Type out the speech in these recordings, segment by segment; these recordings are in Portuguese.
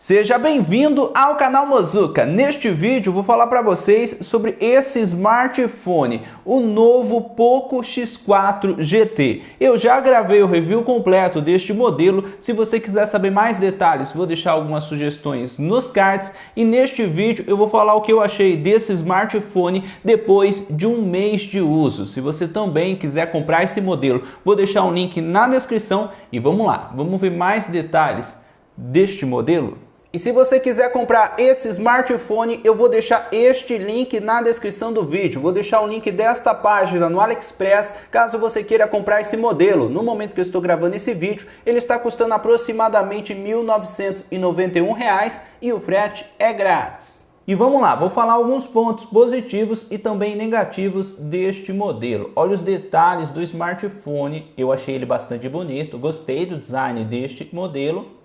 Seja bem-vindo ao canal Mozuka. Neste vídeo eu vou falar para vocês sobre esse smartphone, o novo Poco X4 GT. Eu já gravei o review completo deste modelo. Se você quiser saber mais detalhes, vou deixar algumas sugestões nos cards. E neste vídeo eu vou falar o que eu achei desse smartphone depois de um mês de uso. Se você também quiser comprar esse modelo, vou deixar um link na descrição. E vamos lá, vamos ver mais detalhes deste modelo. E se você quiser comprar esse smartphone, eu vou deixar este link na descrição do vídeo. Vou deixar o link desta página no AliExpress, caso você queira comprar esse modelo. No momento que eu estou gravando esse vídeo, ele está custando aproximadamente R$ 1.991 e o frete é grátis. E vamos lá, vou falar alguns pontos positivos e também negativos deste modelo. Olha os detalhes do smartphone, eu achei ele bastante bonito, gostei do design deste modelo.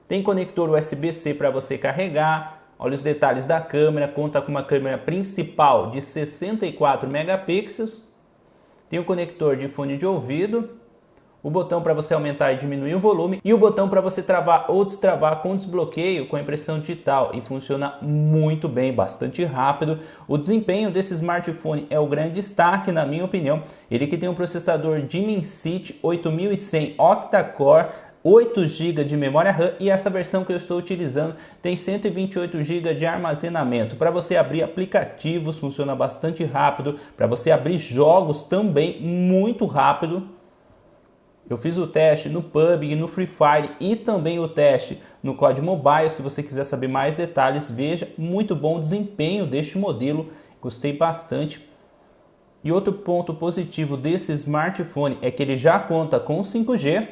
Tem conector USB-C para você carregar. Olha os detalhes da câmera, conta com uma câmera principal de 64 megapixels. Tem o conector de fone de ouvido, o botão para você aumentar e diminuir o volume e o botão para você travar ou destravar com desbloqueio com impressão digital, e funciona muito bem, bastante rápido. O desempenho desse smartphone é o grande destaque, na minha opinião. Ele que tem um processador Dimensity 8100 octa-core, 8 GB de memória RAM, e essa versão que eu estou utilizando tem 128 GB de armazenamento. Para você abrir aplicativos funciona bastante rápido, para você abrir jogos também muito rápido. Eu fiz o teste no PUBG, no Free Fire e também o teste no COD Mobile. Se você quiser saber mais detalhes, veja, muito bom o desempenho deste modelo, gostei bastante. E outro ponto positivo desse smartphone é que ele já conta com 5G.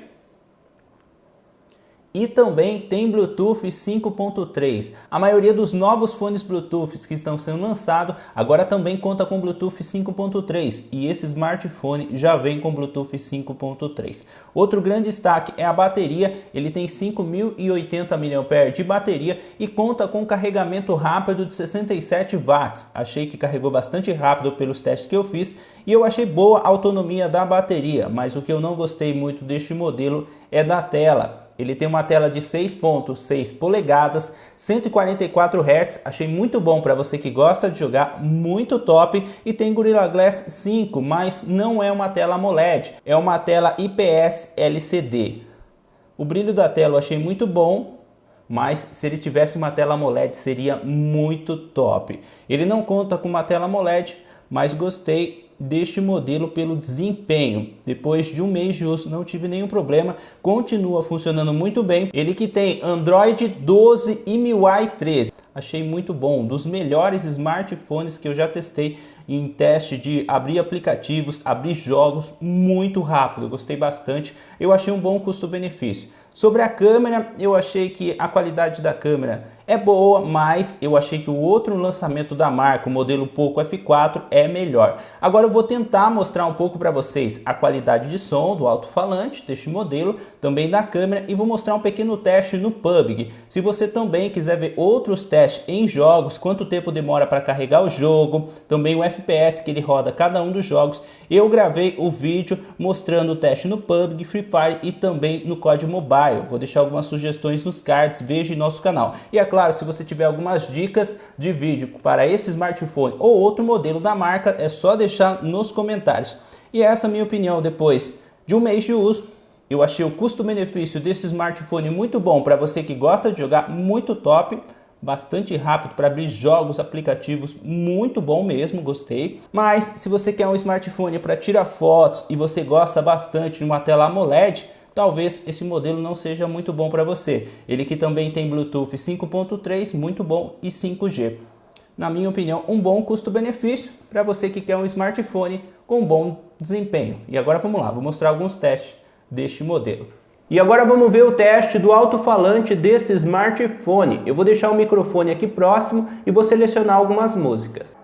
E também tem Bluetooth 5.3. A maioria dos novos fones Bluetooth que estão sendo lançados agora também conta com Bluetooth 5.3. E esse smartphone já vem com Bluetooth 5.3. Outro grande destaque é a bateria. Ele tem 5.080 mAh de bateria e conta com carregamento rápido de 67 watts. Achei que carregou bastante rápido pelos testes que eu fiz. E eu achei boa a autonomia da bateria. Mas o que eu não gostei muito deste modelo é da tela. Ele tem uma tela de 6.6 polegadas, 144 Hz, achei muito bom para você que gosta de jogar, muito top. E tem Gorilla Glass 5, mas não é uma tela AMOLED, é uma tela IPS LCD. O brilho da tela eu achei muito bom, mas se ele tivesse uma tela AMOLED seria muito top. Ele não conta com uma tela AMOLED, mas gostei deste modelo pelo desempenho. Depois de um mês de uso não tive nenhum problema, continua funcionando muito bem. Ele que tem Android 12 e MIUI 13. Achei muito bom, um dos melhores smartphones que eu já testei em teste de abrir aplicativos, abrir jogos muito rápido, gostei bastante. Eu achei um bom custo-benefício. Sobre a câmera, eu achei que a qualidade da câmera é boa, mas eu achei que o outro lançamento da marca, o modelo Poco F4, é melhor. Agora eu vou tentar mostrar um pouco para vocês a qualidade de som do alto-falante deste modelo, também da câmera, e vou mostrar um pequeno teste no PUBG. Se você também quiser ver outros testes em jogos, quanto tempo demora para carregar o jogo, também o FPS que ele roda cada um dos jogos, eu gravei o vídeo mostrando o teste no PUBG, Free Fire e também no COD Mobile. Vou deixar algumas sugestões nos cards, veja em nosso canal. E é claro, se você tiver algumas dicas de vídeo para esse smartphone ou outro modelo da marca, é só deixar nos comentários. E essa é a minha opinião depois de um mês de uso. Eu achei o custo-benefício desse smartphone muito bom para você que gosta de jogar, muito top. Bastante rápido para abrir jogos, aplicativos, muito bom mesmo, gostei. Mas se você quer um smartphone para tirar fotos e você gosta bastante de uma tela AMOLED, talvez esse modelo não seja muito bom para você. Ele que também tem Bluetooth 5.3, muito bom, e 5G. Na minha opinião, um bom custo-benefício para você que quer um smartphone com bom desempenho. E agora vamos lá, vou mostrar alguns testes deste modelo. E agora vamos ver o teste do alto-falante desse smartphone. Eu vou deixar o microfone aqui próximo e vou selecionar algumas músicas.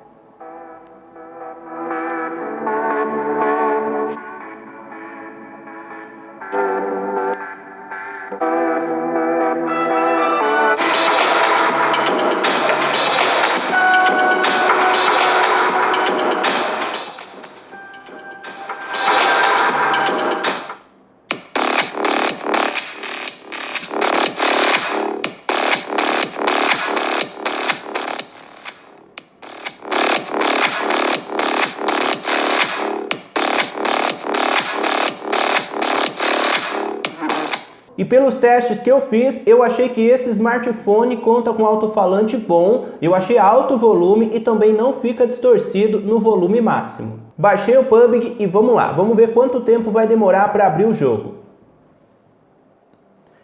pelos testes que eu fiz, eu achei que esse smartphone conta com alto-falante bom, eu achei alto volume e também não fica distorcido no volume máximo. Baixei o PUBG e vamos lá, vamos ver quanto tempo vai demorar para abrir o jogo.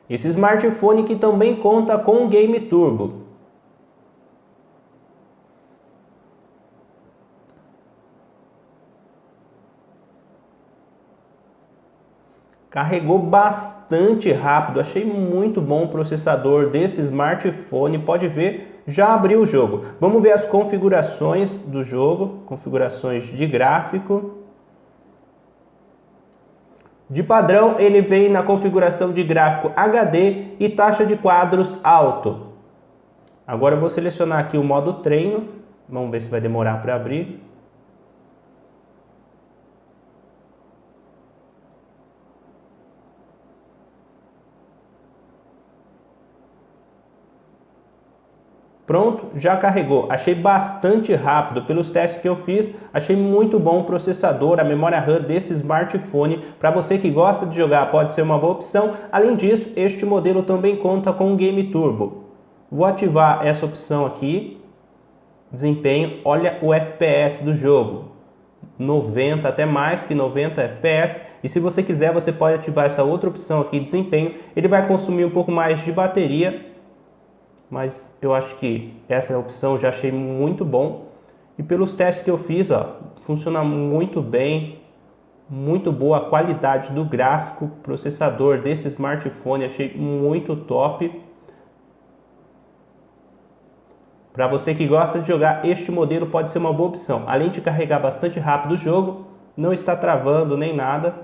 Esse smartphone que também conta com Game Turbo. Carregou bastante rápido, achei muito bom o processador desse smartphone, pode ver, já abriu o jogo. Vamos ver as configurações do jogo, configurações de gráfico. De padrão, ele vem na configuração de gráfico HD e taxa de quadros alto. Agora eu vou selecionar aqui o modo treino, vamos ver se vai demorar para abrir. Pronto, já carregou. Achei bastante rápido. Pelos testes que eu fiz, achei muito bom o processador, a memória RAM desse smartphone. Para você que gosta de jogar, pode ser uma boa opção. Além disso, este modelo também conta com o Game Turbo. Vou ativar essa opção aqui. Desempenho, olha o FPS do jogo. 90, até mais que 90 FPS. E se você quiser, você pode ativar essa outra opção aqui, desempenho. Ele vai consumir um pouco mais de bateria, mas eu acho que essa opção já achei muito bom. E pelos testes que eu fiz, ó, funciona muito bem, muito boa a qualidade do gráfico, processador desse smartphone, achei muito top. Para você que gosta de jogar, este modelo pode ser uma boa opção. Além de carregar bastante rápido o jogo, não está travando nem nada.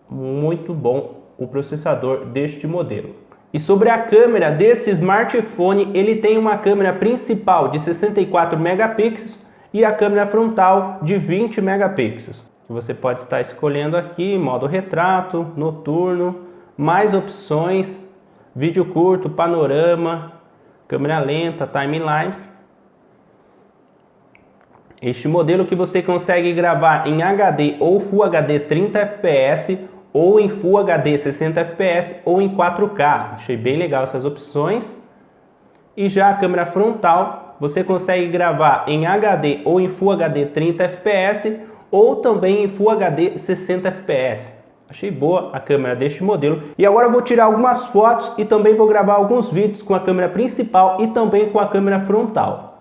Muito bom o processador deste modelo. E sobre a câmera desse smartphone, ele tem uma câmera principal de 64 megapixels e a câmera frontal de 20 megapixels. Que você pode estar escolhendo aqui, modo retrato, noturno, mais opções, vídeo curto, panorama, câmera lenta, timelapse. Este modelo que você consegue gravar em HD ou Full HD 30 fps, ou em Full HD 60 fps ou em 4K. Achei bem legal essas opções. E já a câmera frontal, você consegue gravar em HD ou em Full HD 30 fps ou também em Full HD 60 fps. Achei boa a câmera deste modelo. E agora eu vou tirar algumas fotos e também vou gravar alguns vídeos com a câmera principal e também com a câmera frontal.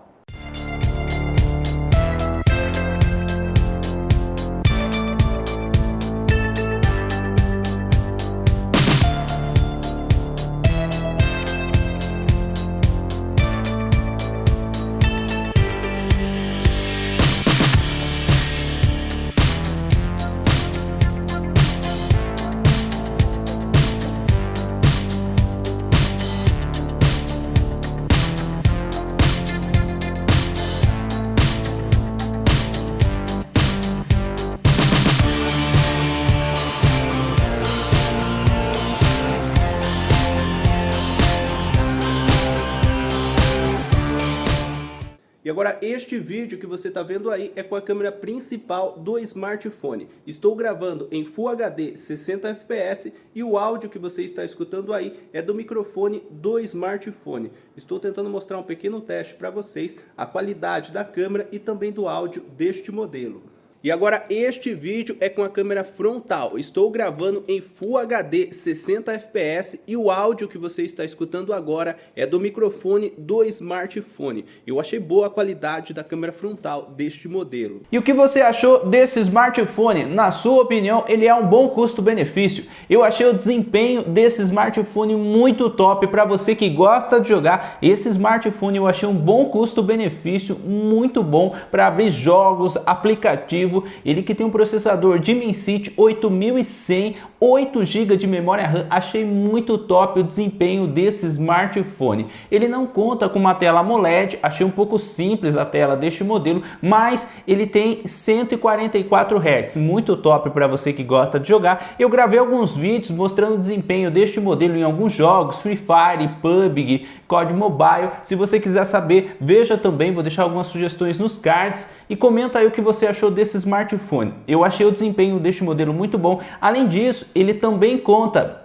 E agora este vídeo que você está vendo aí é com a câmera principal do smartphone. Estou gravando em Full HD 60 fps e o áudio que você está escutando aí é do microfone do smartphone. Estou tentando mostrar um pequeno teste para vocês, a qualidade da câmera e também do áudio deste modelo. E agora este vídeo é com a câmera frontal. Estou gravando em Full HD 60 fps e o áudio que você está escutando agora é do microfone do smartphone. Eu achei boa a qualidade da câmera frontal deste modelo. E o que você achou desse smartphone? Na sua opinião, ele é um bom custo-benefício? Eu achei o desempenho desse smartphone muito top. Para você que gosta de jogar, esse smartphone eu achei um bom custo-benefício, muito bom para abrir jogos, aplicativos. Ele que tem um processador Dimensity 8100, 8 GB de memória RAM, achei muito top o desempenho desse smartphone. Ele não conta com uma tela AMOLED, achei um pouco simples a tela deste modelo, mas ele tem 144 Hz, muito top para você que gosta de jogar. Eu gravei alguns vídeos mostrando o desempenho deste modelo em alguns jogos, Free Fire, PUBG, COD Mobile. Se você quiser saber, veja também, vou deixar algumas sugestões nos cards e comenta aí o que você achou desse smartphone. Eu achei o desempenho deste modelo muito bom. Além disso, ele também conta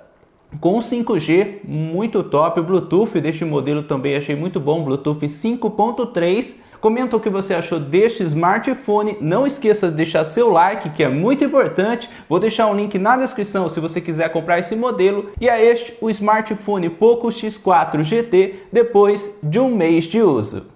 com 5G, muito top. O Bluetooth deste modelo também achei muito bom, Bluetooth 5.3. Comenta o que você achou deste smartphone. Não esqueça de deixar seu like, que é muito importante. Vou deixar um link na descrição se você quiser comprar esse modelo. E é este o smartphone Poco X4 GT depois de um mês de uso.